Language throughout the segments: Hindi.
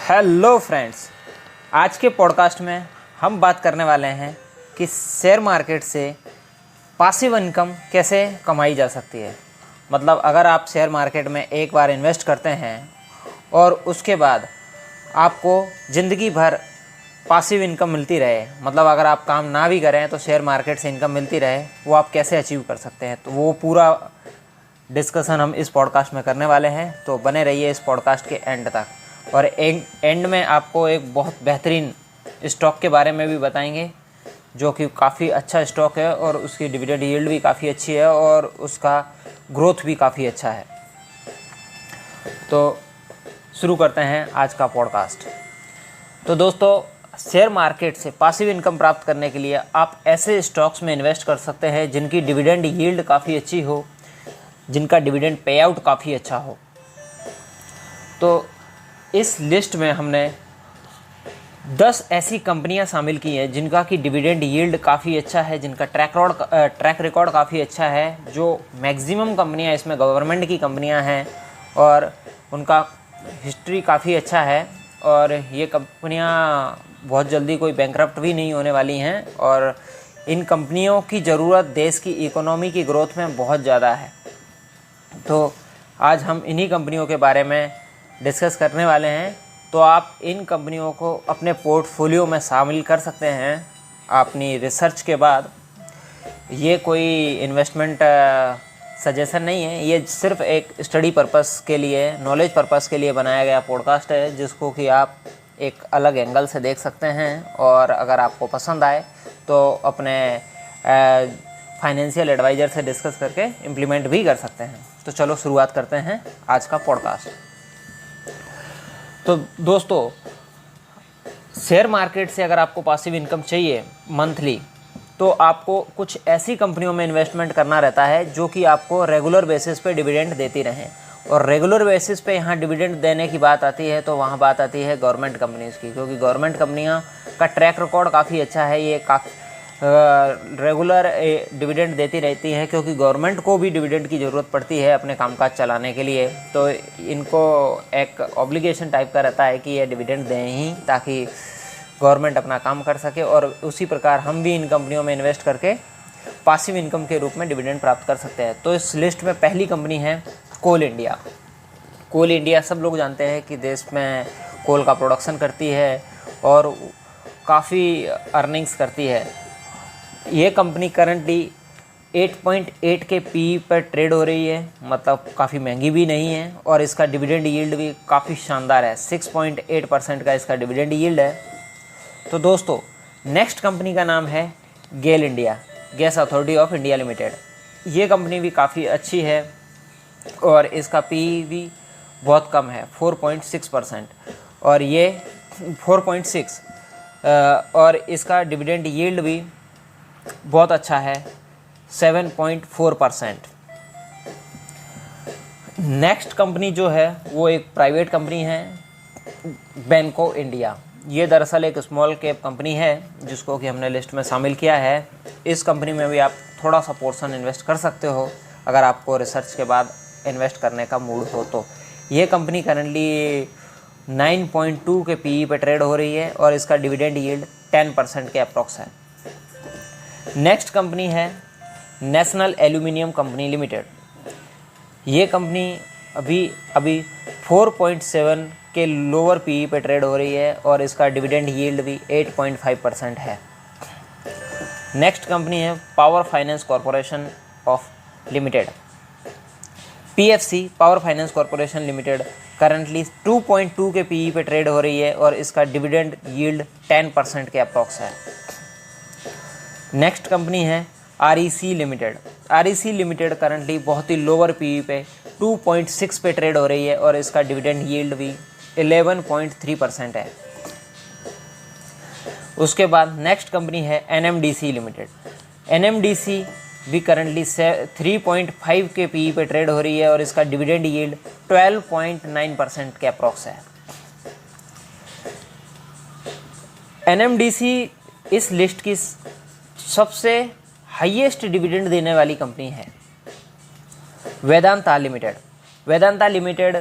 हेलो फ्रेंड्स, आज के पॉडकास्ट में हम बात करने वाले हैं कि शेयर मार्केट से पासिव इनकम कैसे कमाई जा सकती है। मतलब अगर आप शेयर मार्केट में एक बार इन्वेस्ट करते हैं और उसके बाद आपको ज़िंदगी भर पासिव इनकम मिलती रहे, मतलब अगर आप काम ना भी करें तो शेयर मार्केट से इनकम मिलती रहे, वो आप कैसे अचीव कर सकते हैं। तो वो पूरा डिस्कशन हम इस पॉडकास्ट में करने वाले हैं, तो बने रहिए इस पॉडकास्ट के एंड तक। और एंड में आपको एक बहुत बेहतरीन स्टॉक के बारे में भी बताएंगे, जो कि काफ़ी अच्छा स्टॉक है और उसकी डिविडेंड यील्ड भी काफ़ी अच्छी है और उसका ग्रोथ भी काफ़ी अच्छा है। तो शुरू करते हैं आज का पॉडकास्ट। तो दोस्तों, शेयर मार्केट से पासिव इनकम प्राप्त करने के लिए आप ऐसे स्टॉक्स में इन्वेस्ट कर सकते हैं जिनकी डिविडेंड यील्ड काफ़ी अच्छी हो, जिनका डिविडेंड पे आउट काफ़ी अच्छा हो। तो इस लिस्ट में हमने 10 ऐसी कंपनियां शामिल की हैं जिनका कि डिविडेंड यील्ड काफ़ी अच्छा है, जिनका ट्रैक रिकॉर्ड काफ़ी अच्छा है। जो मैक्सिमम कंपनियां इसमें गवर्नमेंट की कंपनियां हैं और उनका हिस्ट्री काफ़ी अच्छा है और ये कंपनियां बहुत जल्दी कोई बैंकरप्ट भी नहीं होने वाली हैं और इन कंपनियों की ज़रूरत देश की इकोनॉमी की ग्रोथ में बहुत ज़्यादा है। तो आज हम इन्हीं कंपनियों के बारे में डिस्कस करने वाले हैं। तो आप इन कंपनियों को अपने पोर्टफोलियो में शामिल कर सकते हैं अपनी रिसर्च के बाद। ये कोई इन्वेस्टमेंट सजेशन नहीं है, ये सिर्फ एक स्टडी पर्पस के लिए, नॉलेज पर्पस के लिए बनाया गया पॉडकास्ट है, जिसको कि आप एक अलग एंगल से देख सकते हैं और अगर आपको पसंद आए तो अपने फाइनेंशियल एडवाइज़र से डिस्कस करके इम्प्लीमेंट भी कर सकते हैं। तो चलो शुरुआत करते हैं आज का पॉडकास्ट। तो दोस्तों, शेयर मार्केट से अगर आपको पासिव इनकम चाहिए मंथली, तो आपको कुछ ऐसी कंपनियों में इन्वेस्टमेंट करना रहता है जो कि आपको रेगुलर बेसिस पे डिविडेंड देती रहें। और रेगुलर बेसिस पे यहाँ डिविडेंड देने की बात आती है तो वहाँ बात आती है गवर्नमेंट कंपनीज़ की, क्योंकि गवर्नमेंट कंपनियाँ का ट्रैक रिकॉर्ड काफ़ी अच्छा है। ये रेगुलर डिविडेंड देती रहती है क्योंकि गवर्नमेंट को भी डिविडेंड की ज़रूरत पड़ती है अपने कामकाज चलाने के लिए। तो इनको एक ऑब्लिगेशन टाइप का रहता है कि ये डिविडेंड दें ही, ताकि गवर्नमेंट अपना काम कर सके। और उसी प्रकार हम भी इन कंपनियों में इन्वेस्ट करके पासिव इनकम के रूप में डिविडेंड प्राप्त कर सकते हैं। तो इस लिस्ट में पहली कंपनी है कोल इंडिया। कोल इंडिया सब लोग जानते हैं कि देश में कोल का प्रोडक्शन करती है और काफ़ी अर्निंग्स करती है। ये कंपनी करंटली 8.8 के पी पर ट्रेड हो रही है, मतलब काफ़ी महंगी भी नहीं है और इसका डिविडेंड यील्ड भी काफ़ी शानदार है। 6.8% का इसका डिविडेंड यील्ड है। तो दोस्तों, नेक्स्ट कंपनी का नाम है GAIL India, gas authority of India limited. ये कंपनी भी काफ़ी अच्छी है और इसका पी भी बहुत कम है, 4.6%, और ये 4.6 और इसका डिविडेंड यील्ड भी बहुत अच्छा है, 7.4%। नेक्स्ट कंपनी जो है वो एक प्राइवेट कंपनी है, बैंको इंडिया। ये दरअसल एक स्मॉल कैप कंपनी है जिसको कि हमने लिस्ट में शामिल किया है। इस कंपनी में भी आप थोड़ा सा पोर्शन इन्वेस्ट कर सकते हो अगर आपको रिसर्च के बाद इन्वेस्ट करने का मूड हो तो। ये कंपनी करंटली 9.2 के पी पे ट्रेड हो रही है और इसका डिविडेंड यील्ड 10% के अप्रॉक्स है। नेक्स्ट कंपनी है नेशनल एल्यूमिनियम कंपनी लिमिटेड। ये कंपनी अभी 4.7 के लोअर पी पे ट्रेड हो रही है और इसका डिविडेंड यील्ड भी 8.5% है। नेक्स्ट कंपनी है power finance corporation of limited, PFC, power finance corporation limited. Currently 2.2 के पी पे ट्रेड हो रही है और इसका डिविडेंड यील्ड 10% के अप्रॉक्स है। नेक्स्ट कंपनी है REC limited. REC limited currently बहुत ही लोअर पी पे 2.6 पे ट्रेड हो रही है और इसका डिविडेंड यील्ड भी 11.3% है। उसके बाद नेक्स्ट कंपनी है एनएमडीसी लिमिटेड। एनएमडीसी भी करंटली 3.5 के पी पे ट्रेड हो रही है और इसका डिविडेंड यील्ड 12.9% के अप्रॉक्स है। एनएमडीसी इस लिस्ट की सबसे हाईएस्ट डिविडेंड देने वाली कंपनी है। वेदांता लिमिटेड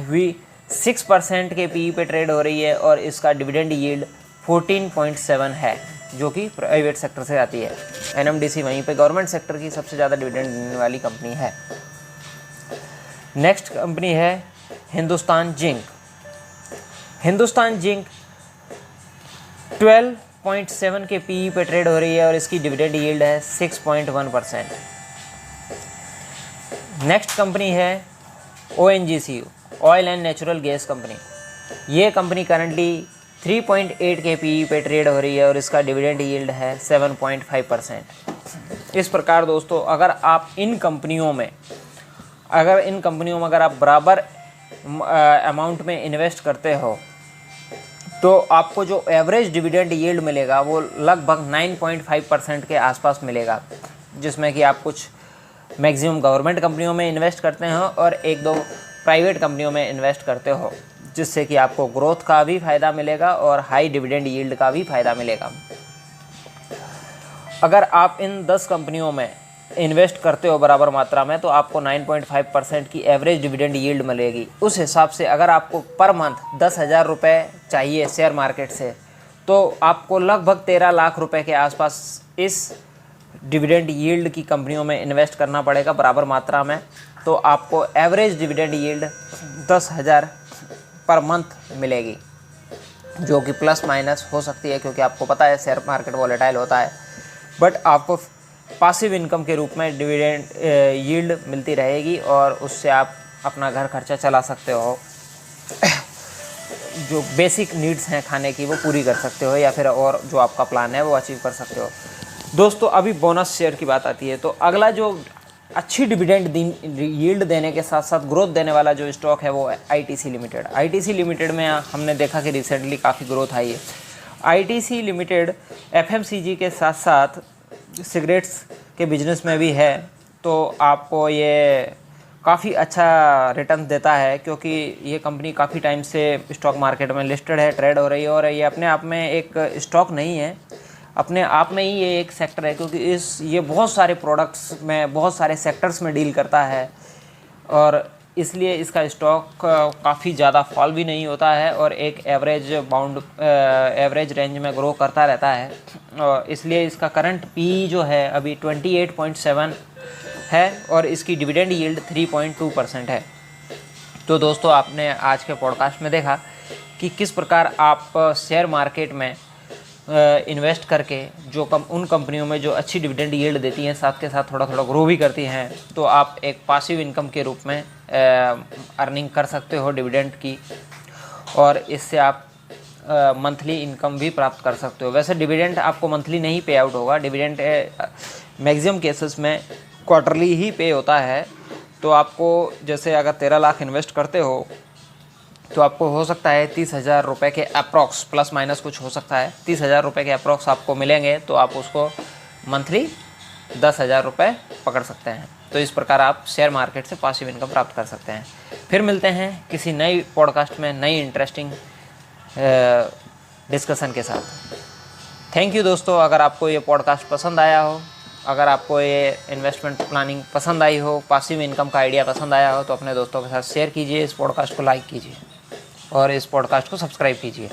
भी 6% के पीई पे ट्रेड हो रही है और इसका डिविडेंड यील्ड 14.7 है, जो कि प्राइवेट सेक्टर से आती है। एनएमडीसी वहीं पे गवर्नमेंट सेक्टर की सबसे ज़्यादा डिविडेंड देने वाली कंपनी है। नेक्स्ट कंपनी है हिंदुस्तान जिंक। हिंदुस्तान जिंक 12.7 के पीई पे ट्रेड हो रही है और इसकी डिविडेंड यील्ड है 6.1%। नेक्स्ट कंपनी है ONGC, oil and natural gas company. ये कंपनी करंटली 3.8 के पीई पे ट्रेड हो रही है और इसका डिविडेंड यील्ड है 7.5%। इस प्रकार दोस्तों, अगर आप इन कंपनियों में अगर आप बराबर अमाउंट में इन्वेस्ट करते हो तो आपको जो एवरेज डिविडेंड यील्ड मिलेगा वो लगभग 9.5% के आसपास मिलेगा, जिसमें कि आप कुछ मैक्सिमम गवर्नमेंट कंपनियों में इन्वेस्ट करते हो और एक दो प्राइवेट कंपनियों में इन्वेस्ट करते हो, जिससे कि आपको ग्रोथ का भी फ़ायदा मिलेगा और हाई डिविडेंड यील्ड का भी फ़ायदा मिलेगा। अगर आप इन 10 कंपनियों में इन्वेस्ट करते हो बराबर मात्रा में तो आपको 9.5% की एवरेज डिविडेंड यील्ड मिलेगी। उस हिसाब से अगर आपको पर मंथ 10,000 रुपये चाहिए शेयर मार्केट से, तो आपको लगभग 13 लाख रुपए के आसपास इस डिविडेंड यील्ड की कंपनियों में इन्वेस्ट करना पड़ेगा बराबर मात्रा में। तो आपको average dividend yield 10,000 per month मिलेगी, जो कि प्लस माइनस हो सकती है, क्योंकि आपको पता है शेयर मार्केट वॉलेटाइल होता है। बट आपको पासिव इनकम के रूप में डिविडेंड यील्ड मिलती रहेगी और उससे आप अपना घर खर्चा चला सकते हो, जो बेसिक नीड्स हैं खाने की वो पूरी कर सकते हो, या फिर और जो आपका प्लान है वो अचीव कर सकते हो। दोस्तों, अभी बोनस शेयर की बात आती है, तो अगला जो अच्छी डिविडेंड यील्ड देने के साथ साथ ग्रोथ देने वाला जो स्टॉक है वो आईटीसी लिमिटेड। आईटीसी लिमिटेड में हमने देखा कि रिसेंटली काफ़ी ग्रोथ आई है। आईटीसी लिमिटेड एफएमसीजी के साथ साथ सिगरेट्स के बिजनेस में भी है, तो आपको ये काफ़ी अच्छा रिटर्न देता है, क्योंकि ये कंपनी काफ़ी टाइम से स्टॉक मार्केट में लिस्टेड है, ट्रेड हो रही है और ये अपने आप में एक स्टॉक नहीं है, अपने आप में ही ये एक सेक्टर है, क्योंकि ये बहुत सारे प्रोडक्ट्स में बहुत सारे सेक्टर्स में डील करता है और इसलिए इसका स्टॉक काफ़ी ज़्यादा फॉल भी नहीं होता है और एक एवरेज रेंज में ग्रो करता रहता है। और इसलिए इसका करंट पी जो है अभी 28.7 है और इसकी डिविडेंड यील्ड 3.2% है। तो दोस्तों, आपने आज के पॉडकास्ट में देखा कि किस प्रकार आप शेयर मार्केट में इन्वेस्ट करके उन कंपनियों में जो अच्छी डिविडेंड यील्ड देती हैं, साथ के साथ थोड़ा थोड़ा ग्रो भी करती हैं, तो आप एक पासिव इनकम के रूप में अर्निंग कर सकते हो डिविडेंड की, और इससे आप मंथली इनकम भी प्राप्त कर सकते हो। वैसे डिविडेंड आपको मंथली नहीं पे आउट होगा, डिविडेंड मैक्सिमम केसेस में क्वार्टरली ही पे होता है। तो आपको जैसे अगर 13 लाख इन्वेस्ट करते हो तो आपको हो सकता है 30,000 रुपये के अप्रॉक्स, प्लस माइनस कुछ हो सकता है, 30,000 रुपये के अप्रॉक्स आपको मिलेंगे, तो आप उसको मंथली 10,000 रुपये पकड़ सकते हैं। तो इस प्रकार आप शेयर मार्केट से पासिव इनकम प्राप्त कर सकते हैं। फिर मिलते हैं किसी नई पॉडकास्ट में नई इंटरेस्टिंग डिस्कशन के साथ। थैंक यू दोस्तों। अगर आपको ये पॉडकास्ट पसंद आया हो, अगर आपको ये इन्वेस्टमेंट प्लानिंग पसंद आई हो, पासिव इनकम का आइडिया पसंद आया हो, तो अपने दोस्तों के साथ शेयर कीजिए, इस पॉडकास्ट को लाइक कीजिए और इस पॉडकास्ट को सब्सक्राइब कीजिए।